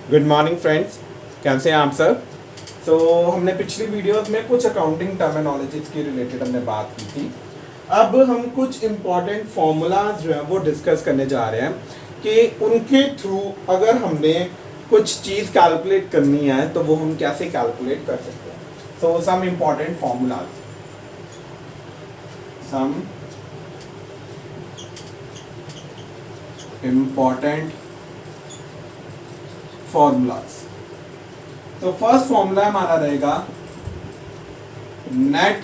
Good morning friends, कैसे हैं आप सब। हमने पिछली वीडियोस में कुछ अकाउंटिंग टर्मिनोलॉजीज के रिलेटेड हमने बात की थी। अब हम कुछ इम्पॉर्टेंट फॉर्मूलाज जो है वो डिस्कस करने जा रहे हैं कि उनके थ्रू अगर हमने कुछ चीज़ कैलकुलेट करनी है तो वो हम कैसे कैलकुलेट कर सकते हैं। So some important formulas, some important formulas. तो फर्स्ट फॉर्मूला हमारा रहेगा नेट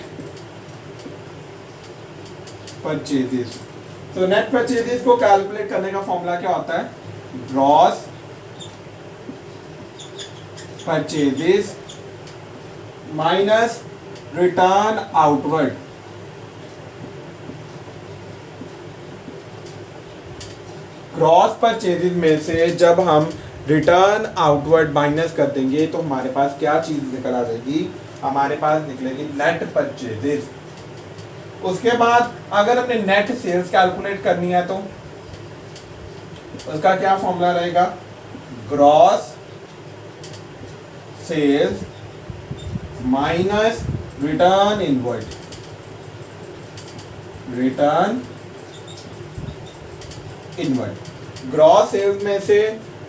परचेजेस। तो नेट परचेजेस को कैलकुलेट करने का फॉर्मूला क्या होता है? Gross purchases minus return outward. Gross purchases में से जब हम रिटर्न आउटवर्ड माइनस कर देंगे तो हमारे पास क्या चीज निकल आ जाएगी? हमारे पास निकलेगी नेट परचेजेस। उसके बाद अगर हमने नेट सेल्स कैलकुलेट करनी है तो उसका क्या फॉर्मूला रहेगा? Gross sales minus return inward. Return inward, gross sales में से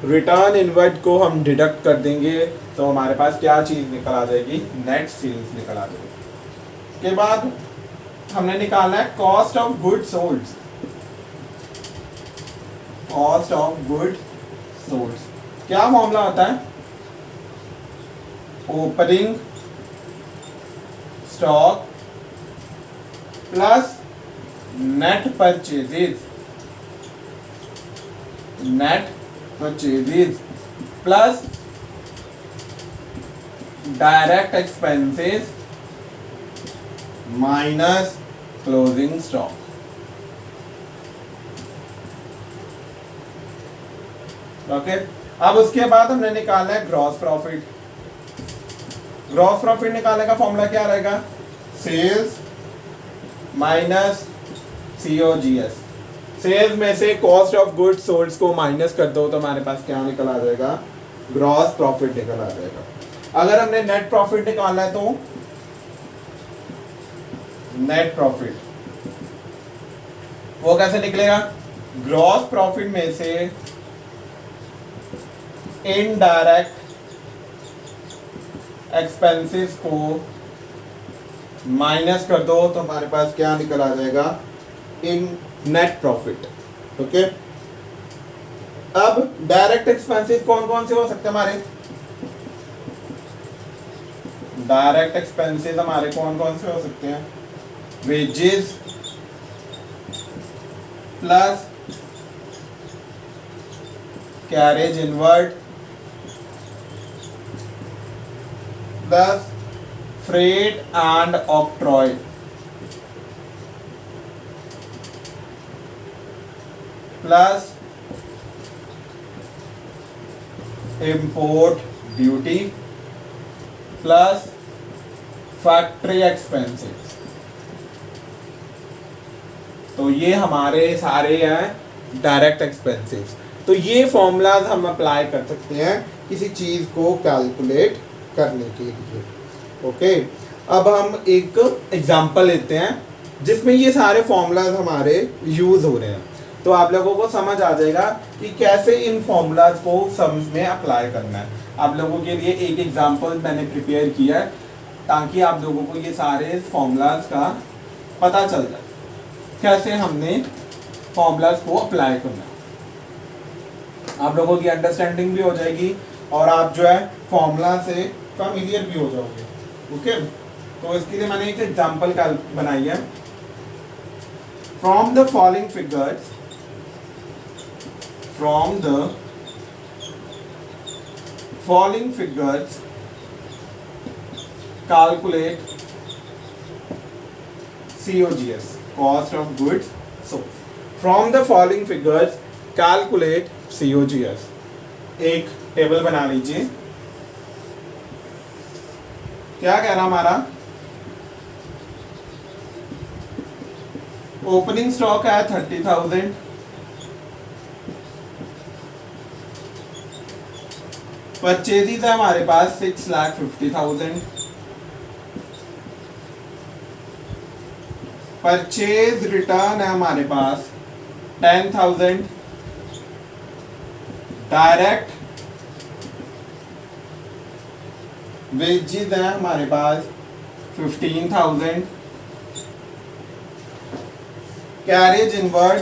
रिटर्न इनवर्ड को हम डिडक्ट कर देंगे तो हमारे पास क्या चीज निकल आ जाएगी? नेट सेल्स निकल आ जाएगी। के बाद हमने निकालना है cost of good sold. Cost of good sold क्या फॉर्मूला होता है? Opening stock plus net purchases. Net purchases plus direct expenses minus closing stock. Okay, अब उसके बाद हमने निकालना है ग्रॉस प्रॉफिट। ग्रॉस प्रॉफिट निकालने का फॉर्मूला क्या रहेगा? Sales minus COGS. सेल्स में से कॉस्ट ऑफ गुड्स सोल्ड को माइनस कर दो तो हमारे पास क्या निकल आ जाएगा? ग्रॉस प्रॉफिट निकल आ जाएगा। अगर हमने नेट प्रॉफिट निकालना है तो नेट प्रॉफिट वो कैसे निकलेगा? ग्रॉस प्रॉफिट में से इनडायरेक्ट एक्सपेंसेस को माइनस कर दो तो हमारे पास क्या निकल आ जाएगा? इन नेट प्रॉफिट। ओके, अब डायरेक्ट एक्सपेंसेस कौन कौन से हो सकते हैं हमारे? डायरेक्ट एक्सपेंसेस हमारे कौन कौन से हो सकते हैं? Wages plus carriage inward plus freight and octroi plus import duty plus factory expenses. तो ये हमारे सारे हैं डायरेक्ट एक्सपेंसेस। तो ये फॉर्मूलाज हम अप्लाई कर सकते हैं किसी चीज को कैलकुलेट करने के लिए। ओके, अब हम एक एग्जांपल लेते हैं जिसमें ये सारे फॉर्मूलाज हमारे यूज हो रहे हैं तो आप लोगों को समझ आ जाएगा कि कैसे इन फॉर्मूलाज को सम्स में अप्लाई करना है। आप लोगों के लिए एक एग्जांपल मैंने प्रिपेयर किया है ताकि आप लोगों को ये सारे फॉर्मूलाज का पता चल जाए कैसे हमने फॉर्मूलाज को अप्लाई करना है। आप लोगों की अंडरस्टैंडिंग भी हो जाएगी और आप जो है फॉर्मूला से फैमिलियर भी हो जाओगे। ओके, तो इसके लिए मैंने एक एग्जांपल बनाई है। From the following figures, from the following figures calculate COGS, cost of goods sold. From the following figures calculate COGS। एक टेबल बना लीजिए। क्या कह रहा हमारा? ओपनिंग स्टॉक है 30,000, परचेजेस है हमारे पास 6,50,000, परचेज रिटर्न है हमारे पास 10,000, डायरेक्ट वेजेस है हमारे पास 15,000, कैरेज इनवर्ड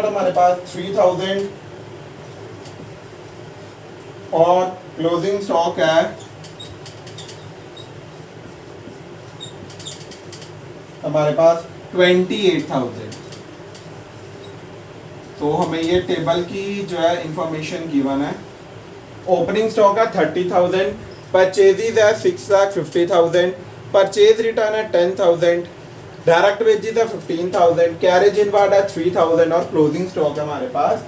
हमारे पास 3,000 और क्लोजिंग स्टॉक है हमारे पास 28,000। तो हमें ये टेबल की जो है इंफॉर्मेशन गिवन है। ओपनिंग स्टॉक है 30,000, परचेजेस है 6,50,000, परचेज रिटर्न है 10,000, डायरेक्ट वेजेस है 15,000, कैरेज इनवर्ड है 3,000 और क्लोजिंग स्टॉक है हमारे पास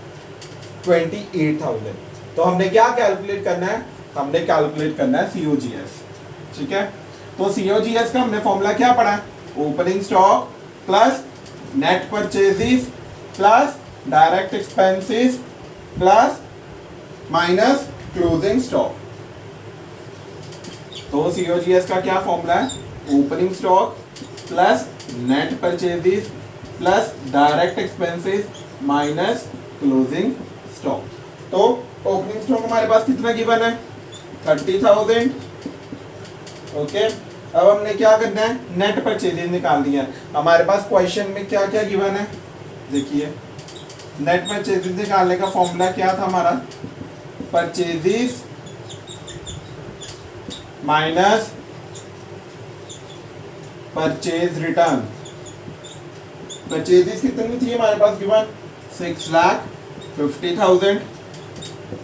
28,000। तो हमने क्या कैलकुलेट करना है? हमने कैलकुलेट करना है COGS। ठीक है, तो COGS का हमने फॉर्मूला क्या पढ़ा है? Opening stock plus net purchases plus direct expenses plus minus closing stock. तो COGS का क्या फॉर्मूला है? Opening stock plus net purchases plus direct expenses minus closing stock. तो ओपनिंग स्टॉक हमारे पास कितना गिवन है? 30,000। ओके, अब हमने क्या करना है? नेट परचेजेस निकाल दिया। हमारे पास क्वेश्चन में क्या क्या गिवन है देखिए। नेट परचेजेस निकालने का फॉर्मूला क्या था हमारा? Purchases minus purchase return. Purchases कितनी थी हमारे पास गिवन? 6,50,000।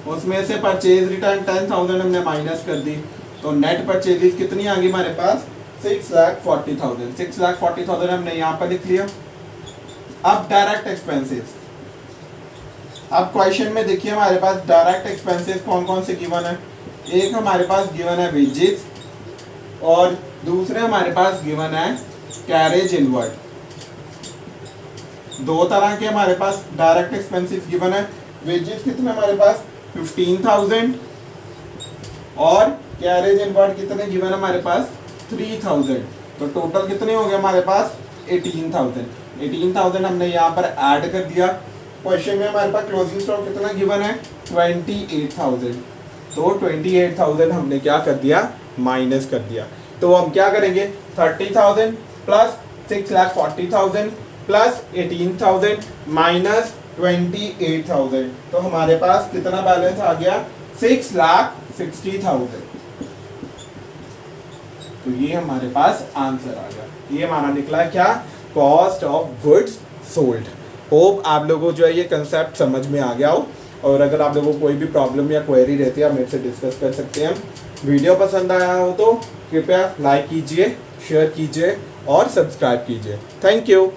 उसमें से परचेज रिटर्न 10,000 हमने माइनस कर दी, तो नेट परचेजेस कितनी आ गई हमारे पास? 6,40,000। 6,40,000 हमने यहाँ पर लिख लिया। अब डायरेक्ट एक्सपेंसेस, अब क्वेश्चन में देखिए हमारे पास डायरेक्ट एक्सपेंसेस कौन कौन से गिवन है। एक हमारे पास गिवन है वेजेस और दूसरे हमारे पास गिवन है कैरेज इनवर्ड। दो तरह के हमारे पास डायरेक्ट एक्सपेंसेस गिवन है। वेजेस कितने हमारे पास? 15,000 और कैरेज इनवर्ड कितने गिवन है हमारे पास? 3,000। तो टोटल कितने हो गए हमारे पास? 18,000। 18,000 हमने यहाँ पर ऐड कर दिया। क्वेश्चन में हमारे पास क्लोजिंग स्टॉक कितना गिवन है? 28,000। तो 28,000 हमने क्या कर दिया? माइनस कर दिया। तो हम क्या करेंगे? 30,000 प्लस 6,40,000 प्लस 18,000 माइनस 28,000। तो हमारे पास कितना बैलेंस आ गया? 6,60,000। तो ये हमारे पास आंसर आ गया। ये हमारा निकला क्या? Cost of goods sold. Hope आप लोगों को जो है ये कंसेप्ट समझ में आ गया हो। और अगर आप लोगों को कोई भी प्रॉब्लम या क्वेरी रहती है आप मेरे से डिस्कस कर सकते हैं। वीडियो पसंद आया हो तो कृपया लाइक कीजिए, शेयर कीजिए और सब्सक्राइब कीजिए। Thank you.